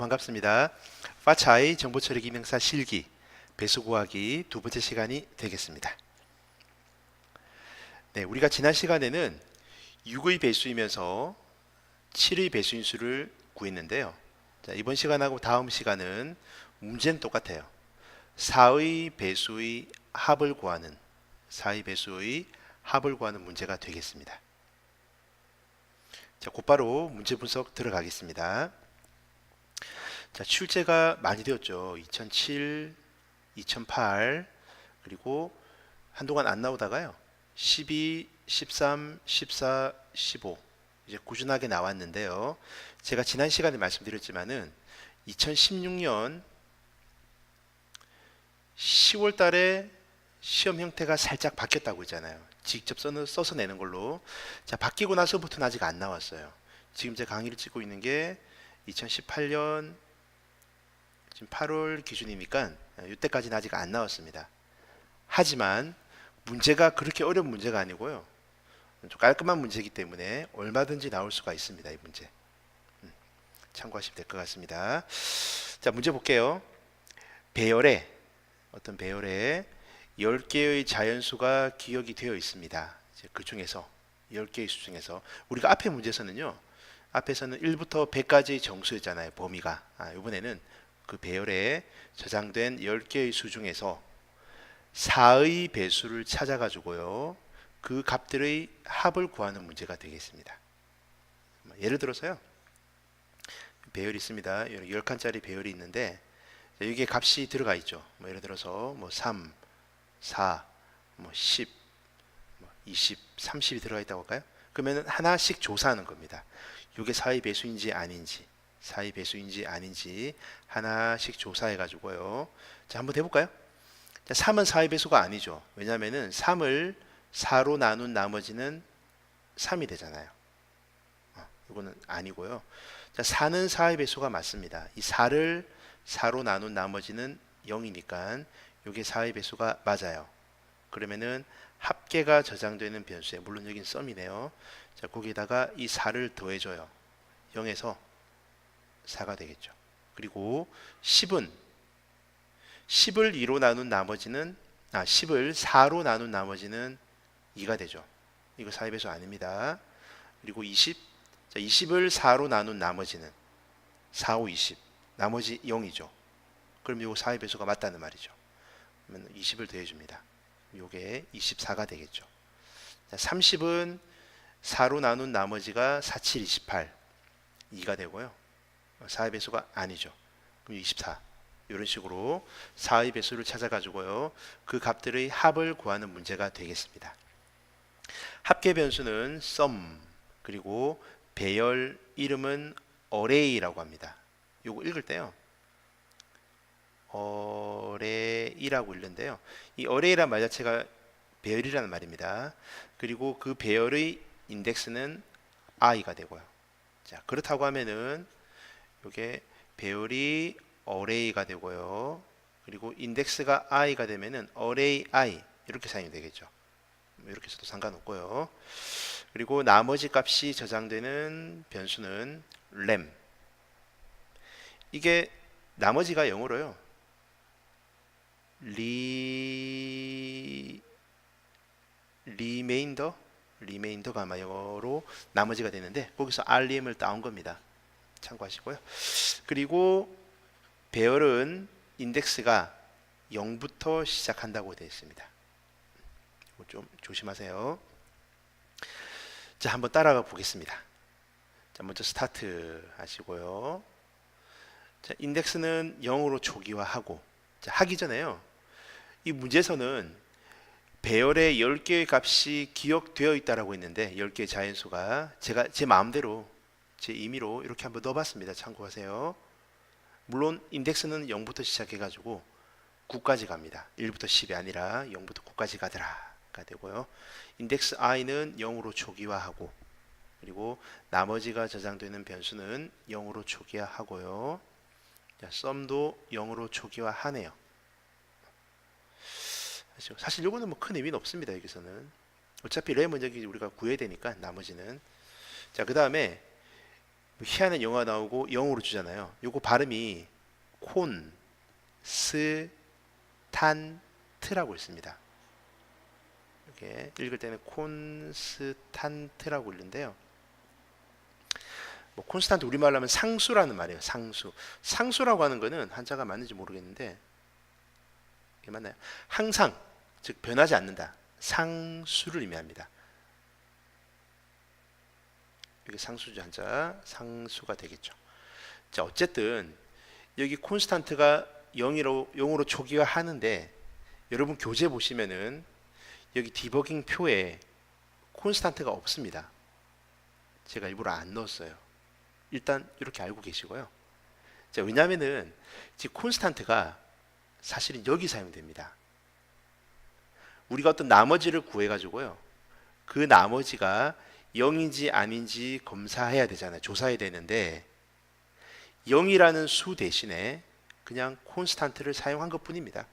반갑습니다. 파차이 정보처리 기명사 실기 배수 구하기 두 번째 시간이 되겠습니다. 네, 우리가 지난 시간에는 6의 배수이면서 7의 배수인 수를 구했는데요. 자, 이번 시간하고 다음 시간은 문제는 똑같아요. 4의 배수의 합을 구하는 4의 배수의 합을 구하는 문제가 되겠습니다. 자, 곧바로 문제 분석 들어가겠습니다. 자, 출제가 많이 되었죠. 2007, 2008, 그리고 한동안 안 나오다가요. 12, 13, 14, 15 이제 꾸준하게 나왔는데요. 제가 지난 시간에 말씀드렸지만은 2016년 10월 달에 시험 형태가 살짝 바뀌었다고 했잖아요. 직접 써서 내는 걸로. 자, 바뀌고 나서부터는 아직 안 나왔어요. 지금 제 강의를 찍고 있는 게 2018년 지금 8월 기준이니까 이때까지는 아직 안 나왔습니다. 하지만 문제가 그렇게 어려운 문제가 아니고요. 좀 깔끔한 문제이기 때문에 얼마든지 나올 수가 있습니다. 이 문제. 참고하시면 될 것 같습니다. 자, 문제 볼게요. 배열에 어떤 배열에 10개의 자연수가 기억이 되어 있습니다. 그 중에서 10개의 수 중에서 우리가 앞에 문제에서는요. 앞에서는 1부터 100까지의 정수였잖아요. 범위가. 이번에는 그 배열에 저장된 10개의 수 중에서 4의 배수를 찾아가지고요. 그 값들의 합을 구하는 문제가 되겠습니다. 예를 들어서요. 배열이 있습니다. 10칸짜리 배열이 있는데 여기에 값이 들어가 있죠. 예를 들어서 3, 4, 10, 20, 30이 들어가 있다고 할까요? 그러면 하나씩 조사하는 겁니다. 이게 4의 배수인지 아닌지 4의 배수인지 아닌지 하나씩 조사해 가지고요. 자, 한번 해볼까요? 자, 3은 4의 배수가 아니죠. 왜냐하면 3을 4로 나눈 나머지는 3이 되잖아요. 이거는 아니고요. 자, 4는 4의 배수가 맞습니다. 이 4를 4로 나눈 나머지는 0이니까 이게 4의 배수가 맞아요. 그러면은 합계가 저장되는 변수에, 물론 여긴 썸이네요. 자, 거기에다가 이 4를 더해줘요. 0에서 4가 되겠죠. 그리고 10을 2로 나눈 나머지는 10을 4로 나눈 나머지는 2가 되죠. 이거 4의 배수 아닙니다. 그리고 20, 자, 20을 4로 나눈 나머지는 4, 5, 20 나머지 0이죠. 그럼 이거 4의 배수가 맞다는 말이죠. 그러면 20을 더해줍니다. 이게 24가 되겠죠. 자, 30은 4로 나눈 나머지가 4, 7, 28 2가 되고요. 4의 배수가 아니죠. 그럼 24 이런 식으로 4의 배수를 찾아가지고요. 그 값들의 합을 구하는 문제가 되겠습니다. 합계 변수는 sum 그리고 배열 이름은 array라고 합니다. 요거 읽을 때요. array라고 읽는데요. 이 array란 말 자체가 배열이라는 말입니다. 그리고 그 배열의 인덱스는 i가 되고요. 자, 그렇다고 하면은 이게 배열이 array가 되고요. 그리고 인덱스가 i가 되면은 array i 이렇게 사용이 되겠죠. 이렇게 써도 상관없고요. 그리고 나머지 값이 저장되는 변수는 램. 이게 나머지가 영어로요. 리메인더가 아마 영어로 나머지가 되는데 거기서 RM을 따온 겁니다. 참고하시고요. 그리고 배열은 인덱스가 0부터 시작한다고 되어 있습니다. 좀 조심하세요. 자, 한번 따라가 보겠습니다. 자, 먼저 스타트 하시고요. 자, 인덱스는 0으로 초기화하고, 자, 하기 전에요. 이 문제에서는 배열의 10개의 값이 기억되어 있다라고 했는데 10개의 자연수가 제가 제 마음대로 제 임의로 이렇게 한번 넣어봤습니다. 참고하세요. 물론 인덱스는 0부터 시작해가지고 9까지 갑니다. 1부터 10이 아니라 0부터 9까지 가더라가 되고요. 인덱스 i는 0으로 초기화하고 그리고 나머지가 저장되는 변수는 0으로 초기화하고요. 자, sum도 0으로 초기화하네요. 사실 이거는 뭐 큰 의미는 없습니다. 여기서는 어차피 램은 여기 우리가 구해야 되니까 나머지는. 자, 그 다음에 희한한 영어가 나오고 영어로 주잖아요. 요거 발음이 콘스탄트라고 있습니다. 이렇게 읽을 때는 콘스탄트라고 읽는데요. 뭐 콘스탄트 우리말로 하면 상수라는 말이에요. 상수. 상수라고 하는 거는 한자가 맞는지 모르겠는데 이게 맞나요? 항상, 즉 변하지 않는다. 상수를 의미합니다. 이게 상수죠. 한자 상수가 되겠죠. 자, 어쨌든 여기 콘스탄트가 0으로 초기화하는데 여러분 교재 보시면은 여기 디버깅 표에 콘스탄트가 없습니다. 제가 일부러 안 넣었어요. 일단 이렇게 알고 계시고요. 자, 왜냐하면은 지금 콘스탄트가 사실은 여기 사용됩니다. 우리가 어떤 나머지를 구해 가지고요, 그 나머지가 0인지 아닌지 검사해야 되잖아요. 조사해야 되는데 0이라는 수 대신에 그냥 콘스탄트를 사용한 것 뿐입니다.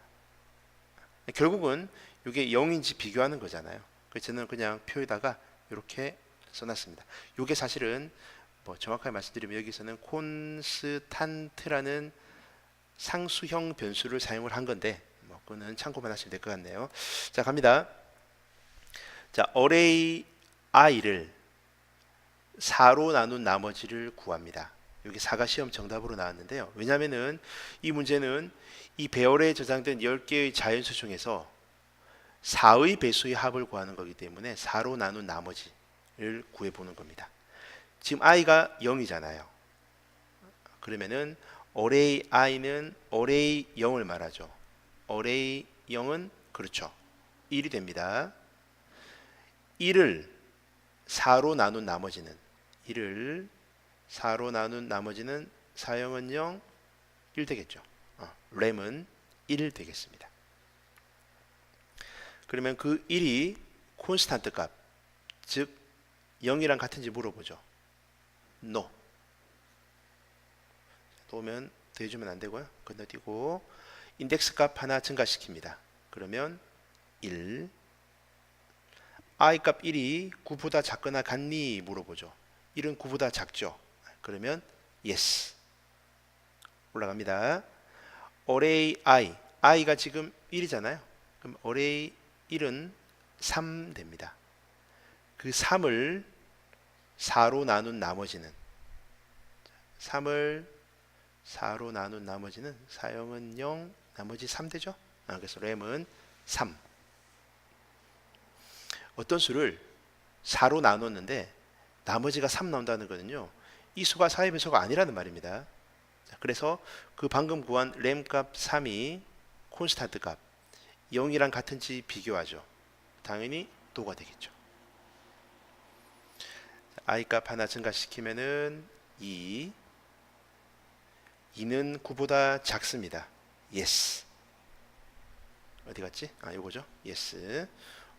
결국은 이게 0인지 비교하는 거잖아요. 그래서 저는 그냥 표에다가 이렇게 써놨습니다. 이게 사실은 뭐 정확하게 말씀드리면 여기서는 콘스탄트라는 상수형 변수를 사용을 한 건데 뭐 그거는 참고만 하시면 될 것 같네요. 자, 갑니다. 자, array i를 4로 나눈 나머지를 구합니다. 여기 4가 시험 정답으로 나왔는데요. 왜냐하면은 이 문제는 이 배열에 저장된 10개의 자연수 중에서 4의 배수의 합을 구하는 거기 때문에 4로 나눈 나머지를 구해보는 겁니다. 지금 i가 0이잖아요. 그러면은 array i는 array 0을 말하죠. array 0은 그렇죠. 1이 됩니다. 1을 4로 나눈 나머지는 1을 4로 나눈 나머지는 4영은 0, 1 되겠죠. 램은 1 되겠습니다. 그러면 그 1이 콘스탄트 값, 즉 0이랑 같은지 물어보죠. No. 놓으면 더해주면 안 되고요. 건너뛰고 인덱스 값 하나 증가시킵니다. 그러면 1. i 값 1이 9보다 작거나 같니 물어보죠. 1은 9보다 작죠. 그러면 yes. 올라갑니다. array i가 지금 1이잖아요. 그럼 array 1은 3 됩니다. 그 3을 4로 나눈 나머지는 3을 4로 나눈 나머지는 4영은 0, 나머지 3 되죠. 그래서 램은 3. 어떤 수를 4로 나눴는데 나머지가 3 나온다는 거는요, 이 수가 4의 배수가 아니라는 말입니다. 그래서 그 방금 구한 램 값 3이 콘스탄트 값 0이랑 같은지 비교하죠. 당연히 노가 되겠죠. i 값 하나 증가시키면은 2. 2는 9보다 작습니다. yes. 어디 갔지? 요거죠. yes.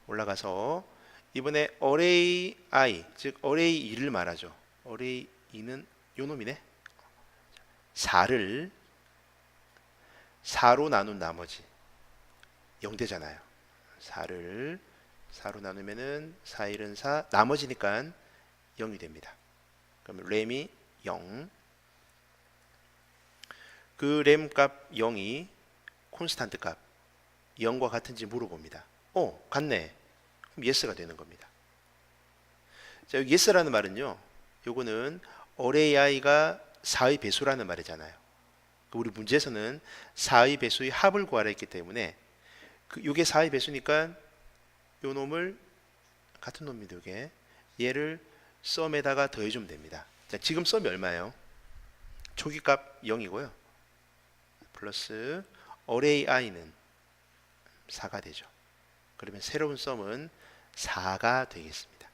올라가서 이번에 array i, 즉 array 2를 말하죠. array 2는 요 놈이네. 4를 4로 나눈 나머지 0 되잖아요. 4를 4로 나누면은 4, 1은 4, 나머지니까 0이 됩니다. 그러면 램이 0. 그 램 값 0이 콘스탄트 값 0과 같은지 물어봅니다. 같네. 그럼 yes가 되는 겁니다. 자, 여기 yes라는 말은요, 요거는 array i가 4의 배수라는 말이잖아요. 우리 문제에서는 4의 배수의 합을 구하라 했기 때문에 요게 4의 배수니까 요 놈을 같은 놈입니다. 요게 얘를 썸에다가 더해주면 됩니다. 자, 지금 썸이 얼마예요? 초기값 0이고요. 플러스 array i는 4가 되죠. 그러면 새로운 썸은 4가 되겠습니다.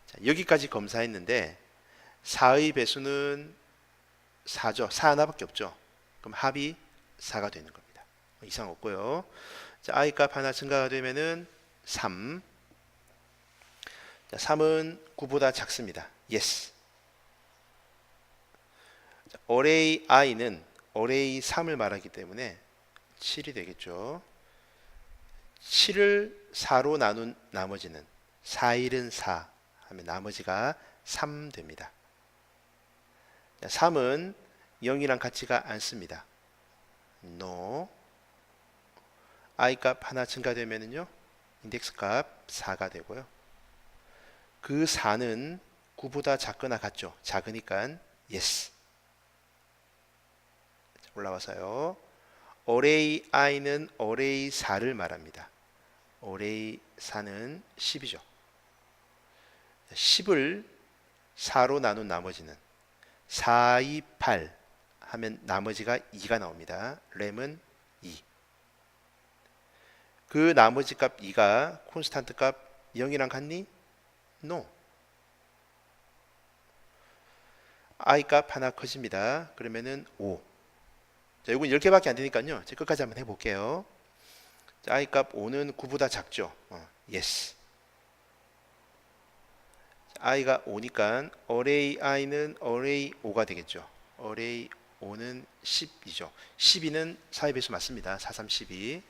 자, 여기까지 검사했는데 4의 배수는 4죠. 4 하나밖에 없죠. 그럼 합이 4가 되는 겁니다. 이상 없고요. 자, i 값 하나 증가가 되면은 3. 자, 3은 9보다 작습니다. yes. 자, array i는 array 3을 말하기 때문에 7이 되겠죠. 7을 4로 나눈 나머지는 4, 1은 4 하면 나머지가 3 됩니다. 3은 0이랑 같지가 않습니다. no. I 값 하나 증가되면은요, 인덱스 값 4가 되고요. 그 4는 9보다 작거나 같죠. 작으니까 yes. 올라와서요. array i는 array 4를 말합니다. array 4는 10이죠. 10을 4로 나눈 나머지는 4, 2, 8 하면 나머지가 2가 나옵니다. 램은 2. 그 나머지 값 2가 콘스탄트 값 0이랑 같니? No. I 값 하나 커집니다. 그러면은 5. 자, 이건 10개밖에 안 되니까요. 제가 끝까지 한번 해볼게요. 자, I 값 5는 9보다 작죠. yes. i가 5니까 array i는 array 5가 되겠죠. array 5는 10이죠. 12는 4의 배수 맞습니다. 4, 3, 12.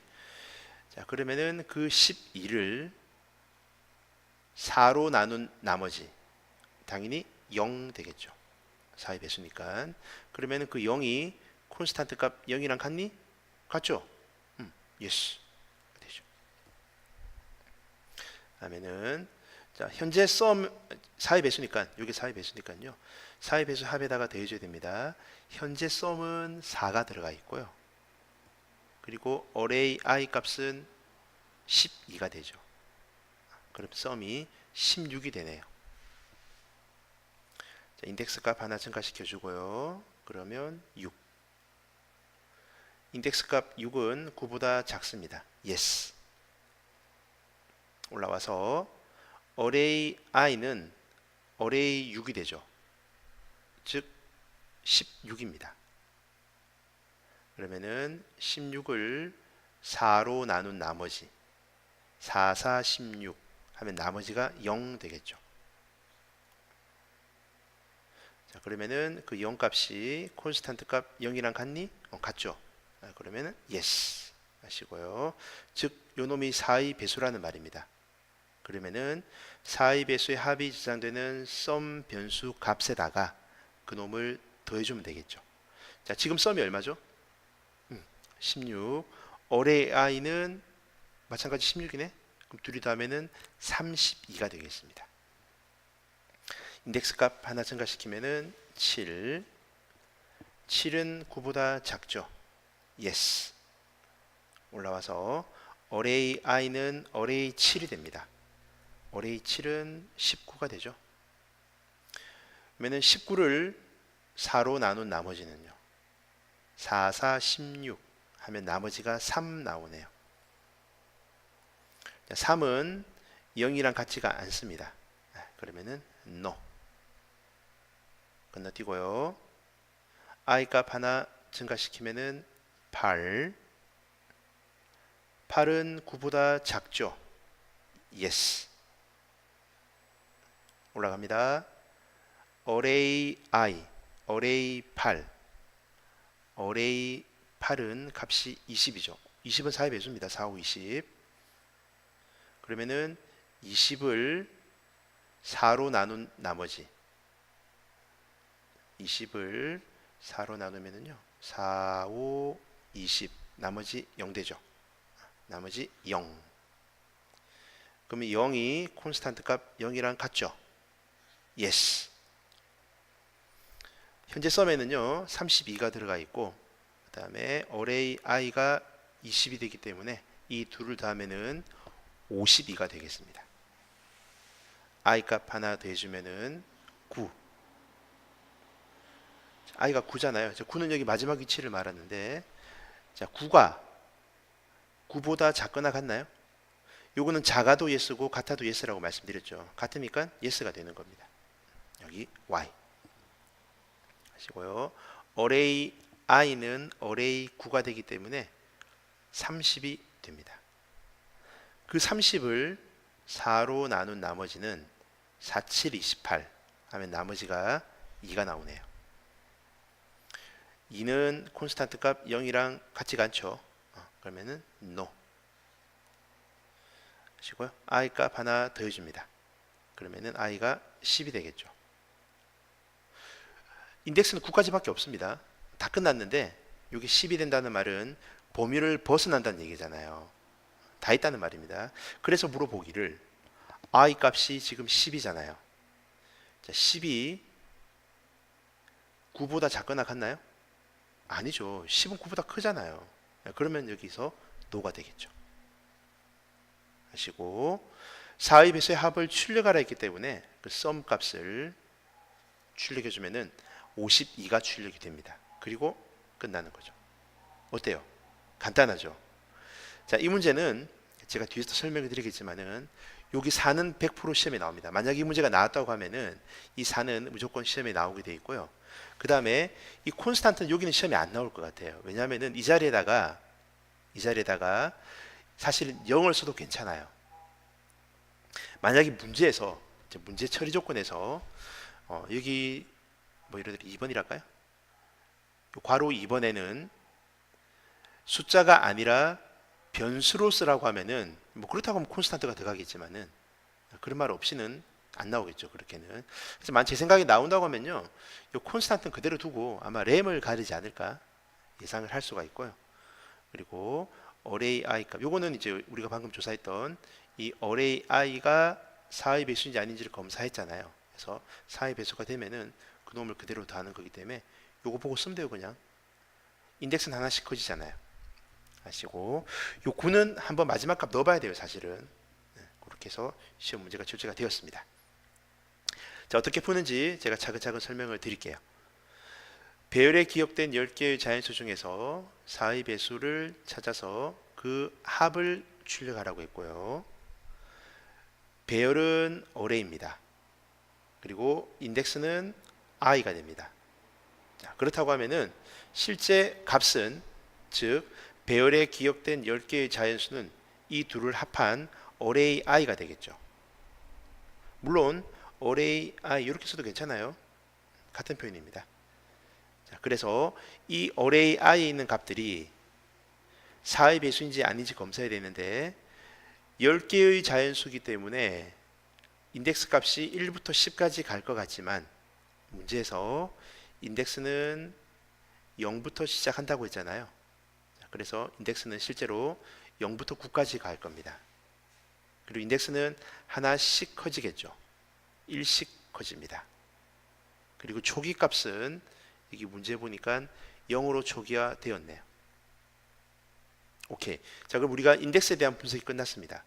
자, 그러면은 그 12를 4로 나눈 나머지 당연히 0 되겠죠. 4의 배수니까. 그러면은 그 0이 콘스탄트 값 0이랑 같니? 같죠? yes. 되죠. 하면은 자, 현재 sum 4의 배수니까 이게 4의 배수니까요. 4의 배수 합에다가 더해줘야 됩니다. 현재 sum은 4가 들어가 있고요. 그리고 array I 값은 12가 되죠. 그럼 sum이 16이 되네요. 자, 인덱스 값 하나 증가시켜 주고요. 그러면 6. 인덱스 값 6은 9보다 작습니다. yes. 올라와서 array i는 array 6이 되죠. 즉 16입니다. 그러면은 16을 4로 나눈 나머지 4, 4, 16 하면 나머지가 0 되겠죠. 자, 그러면은 그 0 값이 콘스탄트 값 0이랑 같니? 같죠. 그러면은 yes 하시고요. 즉 요놈이 4의 배수라는 말입니다. 그러면은 4의 배수의 합이 지정되는 sum 변수 값에다가 그놈을 더해주면 되겠죠. 자, 지금 썸이 얼마죠? 16. array i는 마찬가지 16이네. 그럼 둘이 더하면은 32가 되겠습니다. 인덱스 값 하나 증가시키면은 7. 7은 9보다 작죠. yes. 올라와서 array i는 array 7이 됩니다. array 7은 19가 되죠. 그러면 19를 4로 나눈 나머지는요. 4, 4, 16 하면 나머지가 3 나오네요. 3은 0이랑 같지가 않습니다. 그러면은 no. 건너뛰고요. I 값 하나 증가시키면은 8. 8은 9보다 작죠. yes. 올라갑니다. array I, array 8. array 8은 값이 20이죠. 20은 4의 배수입니다. 4, 5, 20. 그러면은 20을 4로 나눈 나머지 20을 4로 나누면은요. 4, 5, 20 나머지 0 되죠. 나머지 0. 그러면 0이 콘스탄트 값 0이랑 같죠. yes. 현재 썸에는요 32가 들어가 있고 그 다음에 array i가 20이 되기 때문에 이 둘을 더하면은 52가 되겠습니다. i 값 하나 더해주면은 9. i가 9잖아요. 9는 여기 마지막 위치를 말하는데 자 9가 9보다 작거나 같나요? 요거는 작아도 yes고 같아도 yes라고 말씀드렸죠. 같으니까 yes가 되는 겁니다. 여기 y 하시고요. array i는 array 9가 되기 때문에 30이 됩니다. 그 30을 4로 나눈 나머지는 4, 7, 28 하면 나머지가 2가 나오네요. 2는 콘스탄트 값 0이랑 같지가 않죠. 그러면은 no 하시고요. i 값 하나 더해줍니다. 그러면은 i가 10이 되겠죠. 인덱스는 9까지밖에 없습니다. 다 끝났는데 이게 10이 된다는 말은 범위를 벗어난다는 얘기잖아요. 다 있다는 말입니다. 그래서 물어보기를 i 값이 지금 10이잖아요. 자, 10이 9보다 작거나 같나요? 아니죠. 10은 9보다 크잖아요. 그러면 여기서 노가 되겠죠. 하시고 4의 배수의 합을 출력하라 했기 때문에 그 썸 값을 출력해 주면은 52가 출력이 됩니다. 그리고 끝나는 거죠. 어때요? 간단하죠? 자, 이 문제는 제가 뒤에서 설명을 드리겠지만은 여기 4는 100% 시험에 나옵니다. 만약 이 문제가 나왔다고 하면은 이 4는 무조건 시험에 나오게 돼 있고요. 그 다음에 이 콘스탄트는 여기는 시험에 안 나올 것 같아요. 왜냐하면은 이 자리에다가 사실은 0을 써도 괜찮아요. 만약에 문제에서 문제 처리 조건에서 여기 뭐 예를 들어 2번이랄까요? 괄호 2번에는 숫자가 아니라 변수로 쓰라고 하면은 뭐 그렇다고 하면 콘스탄트가 들어가겠지만은 그런 말 없이는 안 나오겠죠. 그렇게는. 하지만 제 생각에 나온다고 하면요, 이 콘스탄트는 그대로 두고 아마 램을 가리지 않을까 예상을 할 수가 있고요. 그리고 array i 값, 요거는 이제 우리가 방금 조사했던 이 array i가 4의 배수인지 아닌지를 검사했잖아요. 그래서 4의 배수가 되면은 그 놈을 그대로 더하는 거기 때문에 요거 보고 쓰면 돼요. 그냥 인덱스는 하나씩 커지잖아요. 아시고 요 9는 한번 마지막 값 넣어봐야 돼요. 사실은. 그렇게 해서 시험 문제가 출제가 되었습니다. 자, 어떻게 푸는지 제가 차근차근 설명을 드릴게요. 배열에 기억된 10개의 자연수 중에서 4의 배수를 찾아서 그 합을 출력하라고 했고요. 배열은 array입니다. 그리고 인덱스는 i가 됩니다. 자, 그렇다고 하면은 실제 값은, 즉 배열에 기억된 10개의 자연수는 이 둘을 합한 array i가 되겠죠. 물론 array i 이렇게 써도 괜찮아요. 같은 표현입니다. 자, 그래서 이 array i에 있는 값들이 4의 배수인지 아닌지 검사해야 되는데 10개의 자연수이기 때문에 인덱스 값이 1부터 10까지 갈 것 같지만 문제에서 인덱스는 0부터 시작한다고 했잖아요. 그래서 인덱스는 실제로 0부터 9까지 갈 겁니다. 그리고 인덱스는 하나씩 커지겠죠. 1씩 커집니다. 그리고 초기 값은 여기 문제 보니까 0으로 초기화 되었네요. 오케이. 자, 그럼 우리가 인덱스에 대한 분석이 끝났습니다.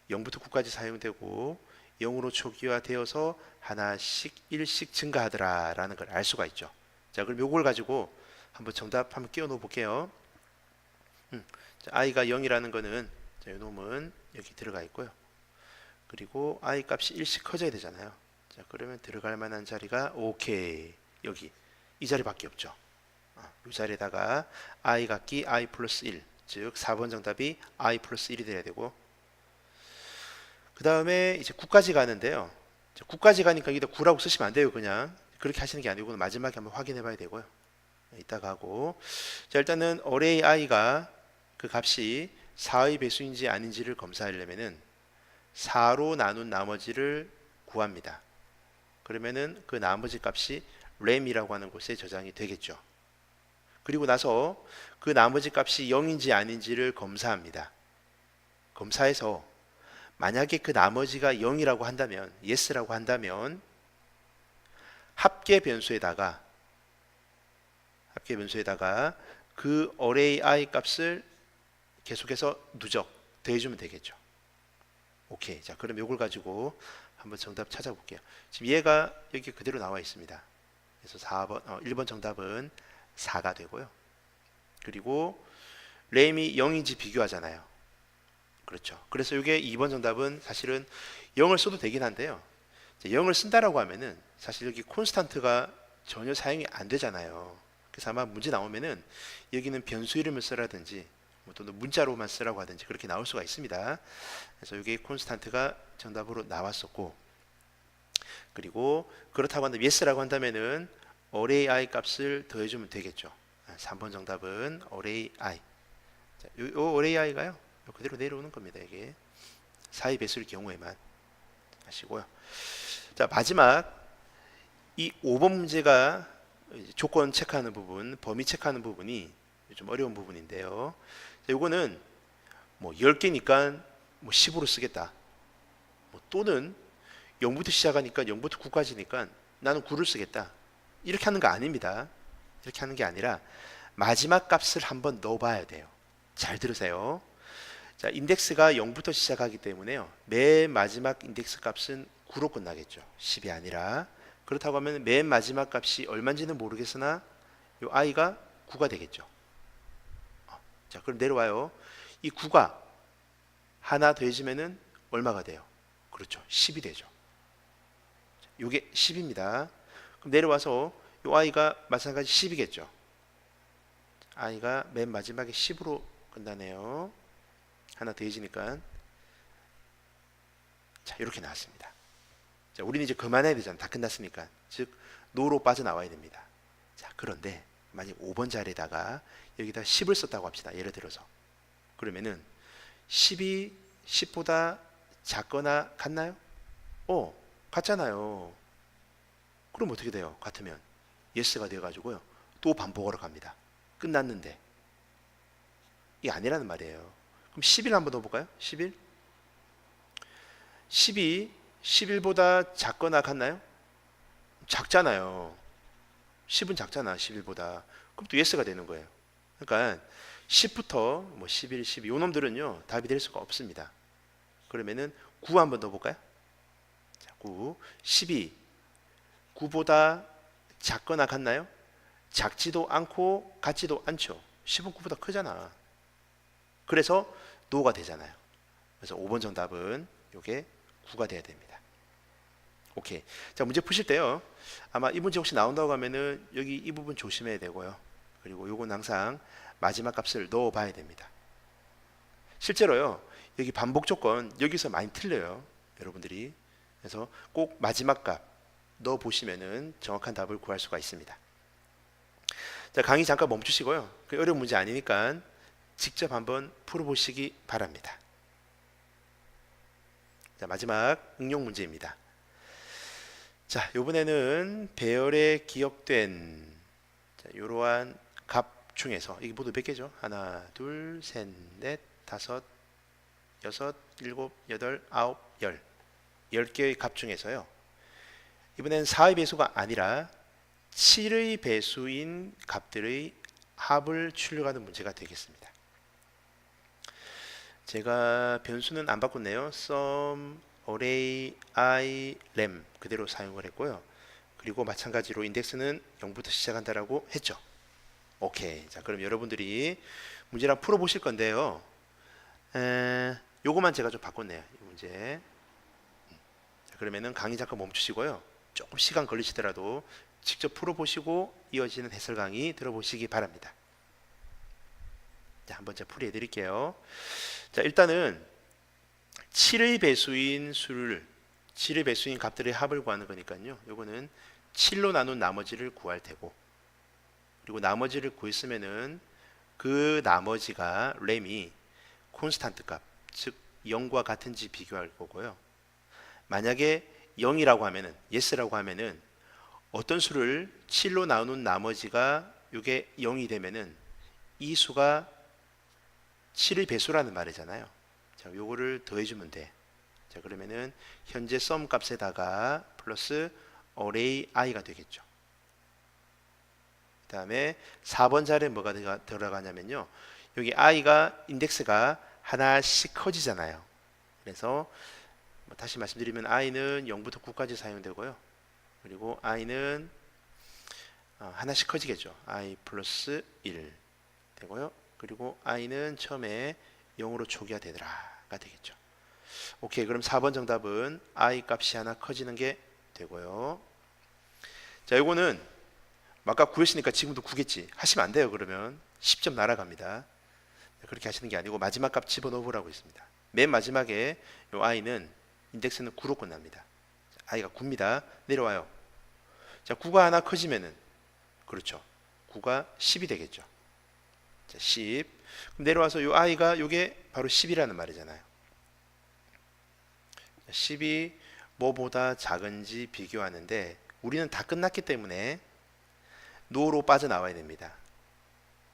0부터 9까지 사용되고 0으로 초기화 되어서 하나씩 1씩 증가하더라 라는 걸 알 수가 있죠. 자, 그럼 요걸 가지고 한번 정답 한번 끼워 넣어 볼게요. 자, i가 0이라는 거는 자, 요 놈은 여기 들어가 있고요. 그리고 i 값이 1씩 커져야 되잖아요. 자, 그러면 들어갈 만한 자리가 오케이. 여기 이 자리밖에 없죠. 이 자리에다가 i 값이 i 플러스 1, 즉 4번 정답이 i 플러스 1이 돼야 되고, 그 다음에 이제 9까지 가는데요. 9까지 가니까 여기다 9라고 쓰시면 안 돼요. 그냥 그렇게 하시는 게 아니고 마지막에 한번 확인해 봐야 되고요. 이따가 하고, 자, 일단은 array i가 그 값이 4의 배수인지 아닌지를 검사하려면은 4로 나눈 나머지를 구합니다. 그러면은 그 나머지 값이 램이라고 하는 곳에 저장이 되겠죠. 그리고 나서 그 나머지 값이 0인지 아닌지를 검사합니다. 검사해서 만약에 그 나머지가 0이라고 한다면, yes라고 한다면 합계 변수에다가 그 array i 값을 계속해서 누적 더해주면 되겠죠. 오케이. 자, 그럼 이걸 가지고 한번 정답 찾아볼게요. 지금 얘가 여기 그대로 나와 있습니다. 그래서 1번 정답은 4가 되고요. 그리고 램이 0인지 비교하잖아요. 그렇죠. 그래서 이게 2번 정답은 사실은 0을 써도 되긴 한데요. 0을 쓴다라고 하면은 사실 여기 콘스탄트가 전혀 사용이 안 되잖아요. 그래서 아마 문제 나오면은 여기는 변수 이름을 쓰라든지 또는 문자로만 쓰라고 하든지 그렇게 나올 수가 있습니다. 그래서 이게 콘스탄트가 정답으로 나왔었고, 그리고 그렇다고 한다면 yes라고 한다면은 array i 값을 더해주면 되겠죠. 3번 정답은 array i. 자, 요 array i가요 그대로 내려오는 겁니다. 이게 4의 배수일 경우에만 하시고요. 자, 마지막 이 5번 문제가 이제 조건 체크하는 부분, 범위 체크하는 부분이 좀 어려운 부분인데요. 자, 요거는 뭐 10개니까 뭐 10으로 쓰겠다. 뭐 또는 0부터 시작하니까 0부터 9까지니까 나는 9를 쓰겠다. 이렇게 하는 거 아닙니다. 이렇게 하는 게 아니라 마지막 값을 한번 넣어봐야 돼요. 잘 들으세요. 자, 인덱스가 0부터 시작하기 때문에요. 맨 마지막 인덱스 값은 9로 끝나겠죠. 10이 아니라. 그렇다고 하면 맨 마지막 값이 얼마인지는 모르겠으나 이 i가 9가 되겠죠. 자, 그럼 내려와요. 이 9가 하나 더해지면은 얼마가 돼요? 그렇죠. 10이 되죠. 이게 10입니다. 그럼 내려와서 이 i가 마찬가지 10이겠죠. i가 맨 마지막에 10으로 끝나네요. 하나 더해지니까. 자, 이렇게 나왔습니다. 자, 우리는 이제 그만해야 되잖아. 다 끝났으니까. 즉 노로 빠져나와야 됩니다. 자, 그런데 만약 5번 자리에다가 여기다 10을 썼다고 합시다. 예를 들어서. 그러면은 10이 10보다 작거나 같나요? 같잖아요. 그럼 어떻게 돼요? 같으면 yes가 되어가지고요. 또 반복하러 갑니다. 끝났는데. 이게 아니라는 말이에요. 그럼 11 한번 넣어볼까요? 11? 10이 11보다 작거나 같나요? 작잖아요. 10은 작잖아. 11보다. 그럼 또 yes가 되는 거예요. 그러니까 10부터 뭐 11, 12 요 놈들은요 답이 될 수가 없습니다. 그러면은 9 한번 넣어볼까요? 자, 9, 12 9보다 작거나 같나요? 작지도 않고 같지도 않죠. 10은 9보다 크잖아. 그래서 노가 되잖아요. 그래서 5번 정답은 이게 9가 돼야 됩니다. 오케이. 자, 문제 푸실 때요. 아마 이 문제 혹시 나온다고 하면은 여기 이 부분 조심해야 되고요. 그리고 요건 항상 마지막 값을 넣어 봐야 됩니다. 실제로요. 여기 반복 조건 여기서 많이 틀려요. 여러분들이. 그래서 꼭 마지막 값 넣어 보시면은 정확한 답을 구할 수가 있습니다. 자, 강의 잠깐 멈추시고요. 어려운 문제 아니니까 직접 한번 풀어 보시기 바랍니다. 자, 마지막 응용 문제입니다. 자, 이번에는 배열에 기억된 이러한 값 중에서 이게 모두 몇 개죠? 하나, 둘, 셋, 넷, 다섯, 여섯, 일곱, 여덟, 아홉, 열 10개의 값 중에서요. 이번엔 4의 배수가 아니라 7의 배수인 값들의 합을 출력하는 문제가 되겠습니다. 제가 변수는 안 바꿨네요. sum, array, i, lem 그대로 사용을 했고요. 그리고 마찬가지로 인덱스는 0부터 시작한다라고 했죠. 오케이. 자, 그럼 여러분들이 문제랑 풀어 보실 건데요. 요거만 제가 좀 바꿨네요. 이 문제. 자, 그러면은 강의 잠깐 멈추시고요. 조금 시간 걸리시더라도 직접 풀어 보시고 이어지는 해설 강의 들어보시기 바랍니다. 자, 한번 제가 풀이해 드릴게요. 자, 일단은 7의 배수인 수를 7의 배수인 값들의 합을 구하는 거니까요. 요거는 7로 나눈 나머지를 구할 테고, 그리고 나머지를 구했으면은 그 나머지가 램이 콘스탄트 값, 즉 0과 같은지 비교할 거고요. 만약에 0이라고 하면은 yes라고 하면은 어떤 수를 7로 나눈 나머지가 이게 0이 되면은 이 수가 7의 배수라는 말이잖아요. 자, 요거를 더해주면 돼. 자, 그러면은 현재 sum 값에다가 플러스 array i가 되겠죠. 그 다음에 4번 자리에 뭐가 들어가냐면요. 여기 i가 인덱스가 하나씩 커지잖아요. 그래서 다시 말씀드리면 i는 0부터 9까지 사용되고요. 그리고 i는 하나씩 커지겠죠. i 플러스 1 되고요. 그리고 i는 처음에 0으로 초기화되더라가 되겠죠. 오케이. 그럼 4번 정답은 i 값이 하나 커지는 게 되고요. 자, 요거는 아까 9였으니까 지금도 9겠지 하시면 안 돼요. 그러면 10점 날아갑니다. 그렇게 하시는 게 아니고 마지막 값 집어넣어 보라고 있습니다. 맨 마지막에 요 i는 인덱스는 9로 끝납니다. i가 9입니다. 내려와요. 자, 9가 하나 커지면은 그렇죠. 9가 10이 되겠죠. 자, 10. 그럼 내려와서 요 i가 요게 바로 10이라는 말이잖아요. 10이 뭐보다 작은지 비교하는데 우리는 다 끝났기 때문에 노로 빠져나와야 됩니다.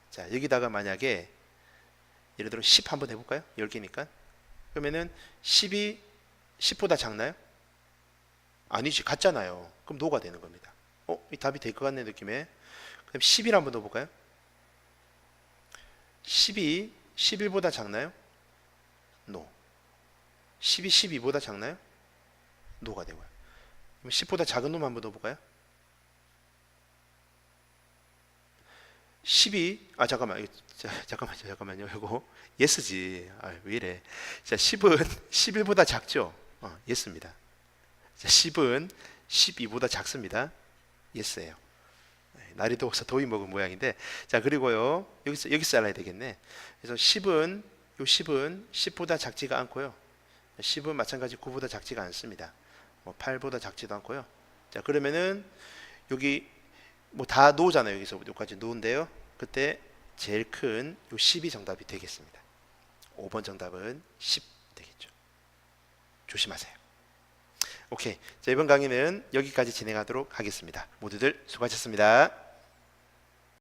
자, 여기다가 만약에 예를 들어 10 한번 해볼까요? 10개니까. 그러면은 10이 10보다 작나요? 아니지, 같잖아요. 그럼 노가 되는 겁니다. 이 답이 될 것 같네 느낌에. 그럼 11 한번 넣어볼까요? 10이 11보다 작나요? 노. 10이 12보다 작나요? 노가 되고요. 그럼 10보다 작은 놈 한번 넣어볼까요? 10이 잠깐만요. 이거 예스지. 왜 이래? 자, 10은 11보다 작죠? 예스입니다. 자, 10은 12보다 작습니다. 예스예요. 날이 더워서 더위 먹은 모양인데, 자, 그리고요 여기서 잘라야 되겠네. 그래서 10은 10보다 작지가 않고요. 10은 마찬가지 9보다 작지가 않습니다. 8보다 작지도 않고요. 자, 그러면은 여기 뭐 다 노잖아요. 여기서 여기까지 노인데요. 그때 제일 큰 요 10이 정답이 되겠습니다. 5번 정답은 10 되겠죠. 조심하세요. 오케이. 자, 이번 강의는 여기까지 진행하도록 하겠습니다. 모두들 수고하셨습니다.